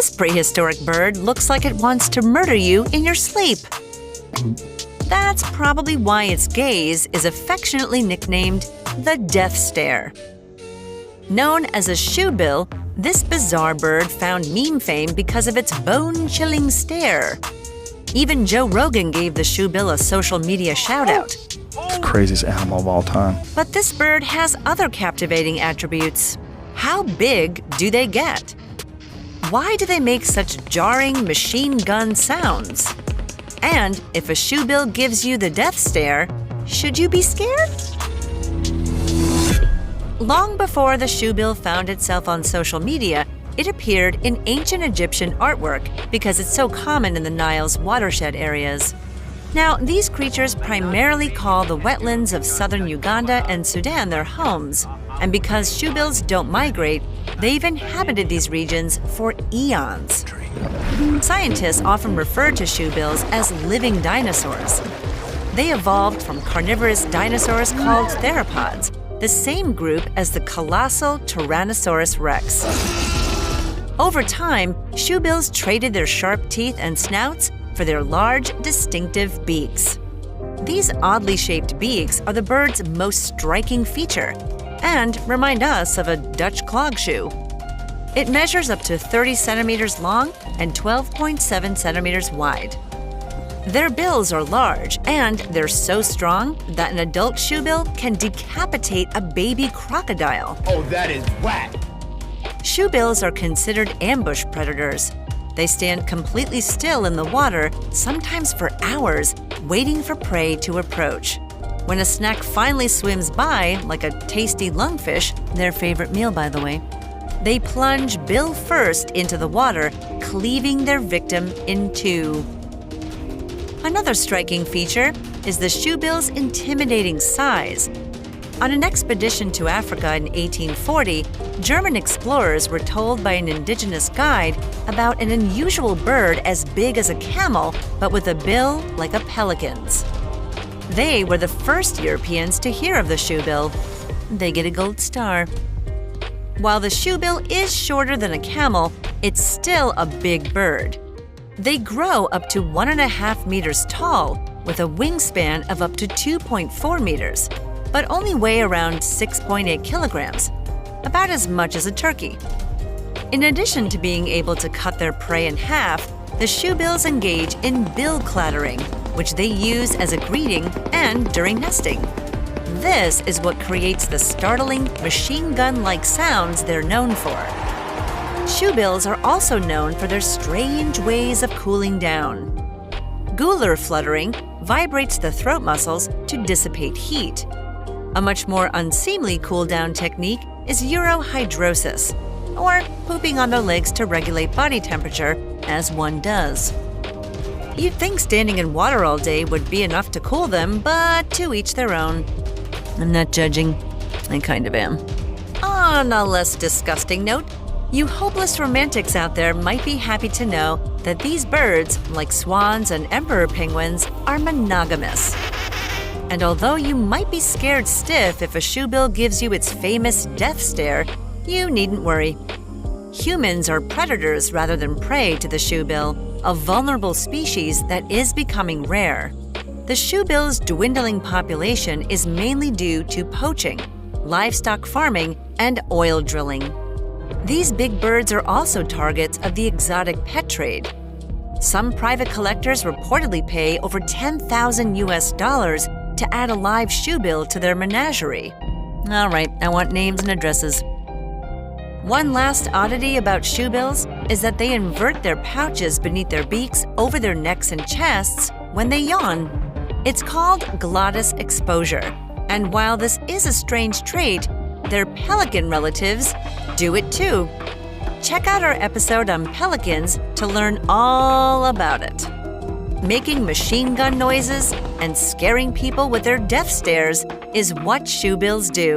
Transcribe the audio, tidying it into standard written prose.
This prehistoric bird looks like it wants to murder you in your sleep. That's probably why its gaze is affectionately nicknamed the death stare. Known as a shoebill, this bizarre bird found meme fame because of its bone-chilling stare. Even Joe Rogan gave the shoebill a social media shout-out. It's the craziest animal of all time. But this bird has other captivating attributes. How big do they get? Why do they make such jarring machine gun sounds? And if a shoebill gives you the death stare, should you be scared? Long before the shoebill found itself on social media, it appeared in ancient Egyptian artwork because it's so common in the Nile's watershed areas. Now, these creatures primarily call the wetlands of southern Uganda and Sudan their homes, and because shoebills don't migrate, they've inhabited these regions for eons. Scientists often refer to shoebills as living dinosaurs. They evolved from carnivorous dinosaurs called theropods, the same group as the colossal Tyrannosaurus rex. Over time, shoebills traded their sharp teeth and snouts for their large, distinctive beaks. These oddly shaped beaks are the bird's most striking feature and remind us of a Dutch clog shoe. It measures up to 30 centimeters long and 12.7 centimeters wide. Their bills are large, and they're so strong that an adult shoebill can decapitate a baby crocodile. Oh, that is whack! Shoebills are considered ambush predators. They stand completely still in the water, sometimes for hours, waiting for prey to approach. When a snack finally swims by, like a tasty lungfish, their favorite meal by the way, they plunge bill first into the water, cleaving their victim in two. Another striking feature is the shoebill's intimidating size. On an expedition to Africa in 1840, German explorers were told by an indigenous guide about an unusual bird as big as a camel, but with a bill like a pelican's. They were the first Europeans to hear of the shoebill. They get a gold star. While the shoebill is shorter than a camel, it's still a big bird. They grow up to 1.5 meters tall, with a wingspan of up to 2.4 meters, but only weigh around 6.8 kilograms, about as much as a turkey. In addition to being able to cut their prey in half, the shoebills engage in bill clattering, which they use as a greeting and during nesting. This is what creates the startling, machine gun-like sounds they're known for. Shoebills are also known for their strange ways of cooling down. Gular fluttering vibrates the throat muscles to dissipate heat. A much more unseemly cool-down technique is urohydrosis, or pooping on their legs to regulate body temperature, as one does. You'd think standing in water all day would be enough to cool them, but to each their own. I'm not judging. I kind of am. On a less disgusting note, you hopeless romantics out there might be happy to know that these birds, like swans and emperor penguins, are monogamous. And although you might be scared stiff if a shoebill gives you its famous death stare, you needn't worry. Humans are predators rather than prey to the shoebill, a vulnerable species that is becoming rare. The shoebill's dwindling population is mainly due to poaching, livestock farming, and oil drilling. These big birds are also targets of the exotic pet trade. Some private collectors reportedly pay over $10,000 to add a live shoebill to their menagerie. All right, I want names and addresses. One last oddity about shoebills is that they invert their pouches beneath their beaks over their necks and chests when they yawn. It's called glottis exposure, and while this is a strange trait, their pelican relatives do it too. Check out our episode on pelicans to learn all about it. Making machine gun noises and scaring people with their death stares is what shoebills do.